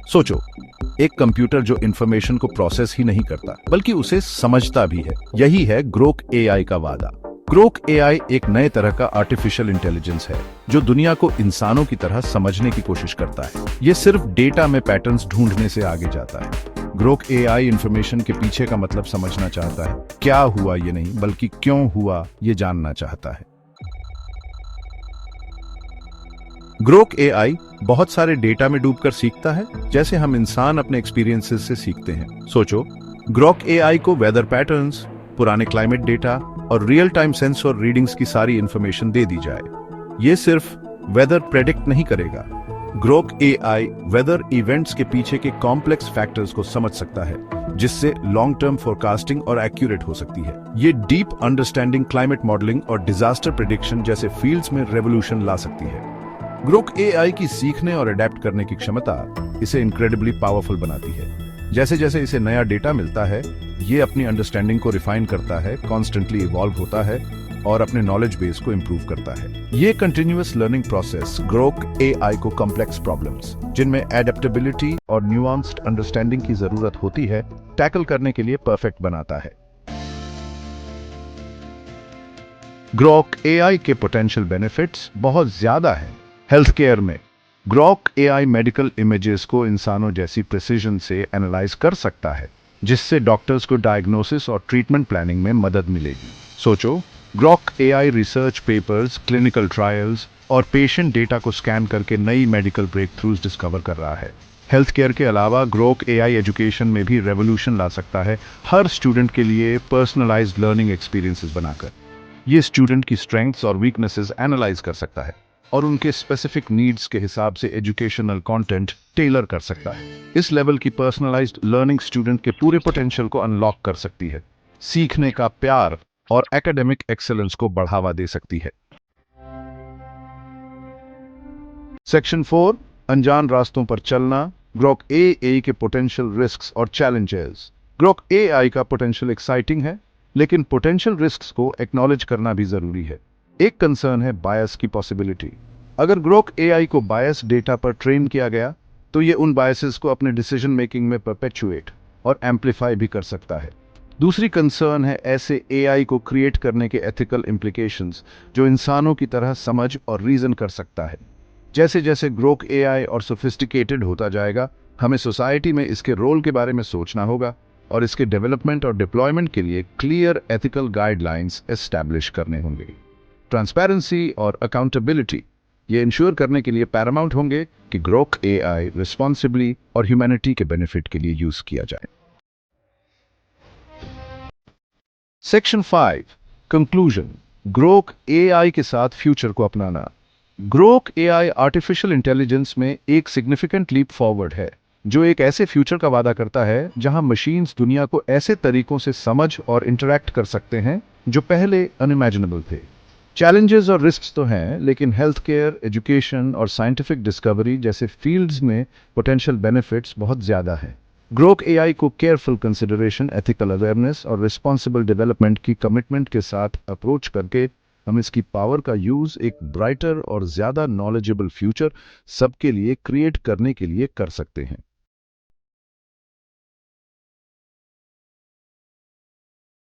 सोचो, एक कंप्यूटर जो इंफॉर्मेशन को प्रोसेस ही नहीं करता बल्कि उसे समझता भी है। यही है ग्रोक एआई का वादा। ग्रोक एआई एक नए तरह का आर्टिफिशियल इंटेलिजेंस है जो दुनिया को इंसानों की तरह समझने की कोशिश करता है। ये सिर्फ डेटा में पैटर्न्स ढूंढने से आगे जाता है। ग्रोक एआई इंफॉर्मेशन के पीछे का मतलब समझना चाहता है। क्या हुआ ये नहीं, बल्कि क्यों हुआ ये जानना चाहता है। ग्रोक एआई बहुत सारे डेटा में डूबकर सीखता है, जैसे हम इंसान अपने एक्सपीरियंसेस से सीखते हैं। सोचो, ग्रोक एआई को वेदर पैटर्न्स, पुराने क्लाइमेट डेटा और रियल टाइम सेंसर रीडिंग्स की सारी इंफॉर्मेशन दे दी जाए। ये सिर्फ वेदर प्रेडिक्ट नहीं करेगा। ग्रोक एआई वेदर इवेंट्स के पीछे के कॉम्प्लेक्स फैक्टर्स को समझ सकता है, जिससे लॉन्ग टर्म फोरकास्टिंग और एक्यूरेट हो सकती है। ये डीप अंडरस्टैंडिंग, क्लाइमेट मॉडलिंग और डिजास्टर प्रेडिक्शन जैसे फील्ड्स में रेवोल्यूशन ला सकती है। ग्रोक एआई की सीखने और अडेप्ट करने की क्षमता इसे इनक्रेडिबली पावरफुल बनाती है। जैसे जैसे इसे नया डेटा मिलता है, ये अपनी अंडरस्टैंडिंग को रिफाइन करता है, कॉन्स्टेंटली इवॉल्व होता है और अपने नॉलेज बेस को इंप्रूव करता है। ये continuous learning process Grok AI को कॉम्प्लेक्स प्रॉब्लम्स, जिनमें एडेप्टेबिलिटी और न्यूआंस्ड अंडरस्टैंडिंग की जरूरत होती है, टैकल करने के लिए परफेक्ट बनाता है। ग्रोक एआई के पोटेंशियल बेनिफिट्स बहुत ज्यादा हैं। हेल्थ केयर में ग्रोक एआई मेडिकल इमेजेस को इंसानों जैसी प्रिसीजन से एनालाइज कर सकता है, जिससे डॉक्टर्स को डायग्नोसिस और ट्रीटमेंट प्लानिंग में मदद मिलेगी। सोचो, Grok AI research papers, clinical trials और पेशेंट डेटा को स्कैन करके नई मेडिकल ब्रेक थ्रूज डिस्कवर कर रहा है। हेल्थ केयर के अलावा ग्रोक एआई एजुकेशन में भी रेवोल्यूशन ला सकता है, हर स्टूडेंट के लिए पर्सनलाइज्ड लर्निंग एक्सपीरियंसेस बनाकर। ये स्टूडेंट की स्ट्रेंथ्स और वीकनेसेस एनालाइज कर सकता है और उनके स्पेसिफिक नीड्स के हिसाब से एजुकेशनल कंटेंट टेलर कर सकता है। इस लेवल की पर्सनलाइज्ड लर्निंग स्टूडेंट के पूरे पोटेंशियल को अनलॉक कर सकती है, सीखने का प्यार और एकेडमिक एक्सेलेंस को बढ़ावा दे सकती है। सेक्शन 4, अनजान रास्तों पर चलना, ग्रोक एआई के पोटेंशियल रिस्क्स और चैलेंजेस। ग्रोक एआई का पोटेंशियल एक्साइटिंग है, लेकिन पोटेंशियल रिस्क्स को एक्नॉलेज करना भी जरूरी है। एक कंसर्न है बायस की पॉसिबिलिटी। अगर ग्रोक एआई को बायस डेटा पर ट्रेन किया गया, तो ये उन बायसेस को अपने डिसीजन मेकिंग में परपेचुएट और एम्पलीफाई भी कर सकता है। दूसरी कंसर्न है ऐसे एआई को क्रिएट करने के एथिकल इम्प्लीकेशंस, जो इंसानों की तरह समझ और रीजन कर सकता है। जैसे जैसे ग्रोक एआई और सोफिस्टिकेटेड होता जाएगा, हमें सोसाइटी में इसके रोल के बारे में सोचना होगा और इसके डेवलपमेंट और डिप्लॉयमेंट के लिए क्लियर एथिकल गाइडलाइंस एस्टैब्लिश करने होंगे। ट्रांसपेरेंसी और अकाउंटेबिलिटी ये इंश्योर करने के लिए पैरामाउंट होंगे कि ग्रोक एआई रिस्पॉन्सिबली और ह्यूमैनिटी के बेनिफिट के लिए यूज किया जाए। सेक्शन 5, कंक्लूजन, ग्रोक एआई के साथ फ्यूचर को अपनाना। ग्रोक एआई आर्टिफिशियल इंटेलिजेंस में एक सिग्निफिकेंट लीप फॉरवर्ड है, जो एक ऐसे फ्यूचर का वादा करता है जहां मशीन्स दुनिया को ऐसे तरीकों से समझ और इंटरैक्ट कर सकते हैं जो पहले अनइमेजिनेबल थे। चैलेंजेस और रिस्क्स तो हैं, लेकिन हेल्थ केयर, एजुकेशन और साइंटिफिक डिस्कवरी जैसे फील्ड्स में पोटेंशियल बेनिफिट्स बहुत ज़्यादा हैं। ग्रोक एआई को केयरफुल कंसिडरेशन, एथिकल अवेयरनेस और रिस्पॉन्सिबल डेवलपमेंट की कमिटमेंट के साथ अप्रोच करके हम इसकी पावर का यूज़ एक ब्राइटर और ज़्यादा नॉलेजेबल फ्यूचर सबके लिए क्रिएट करने के लिए कर सकते हैं।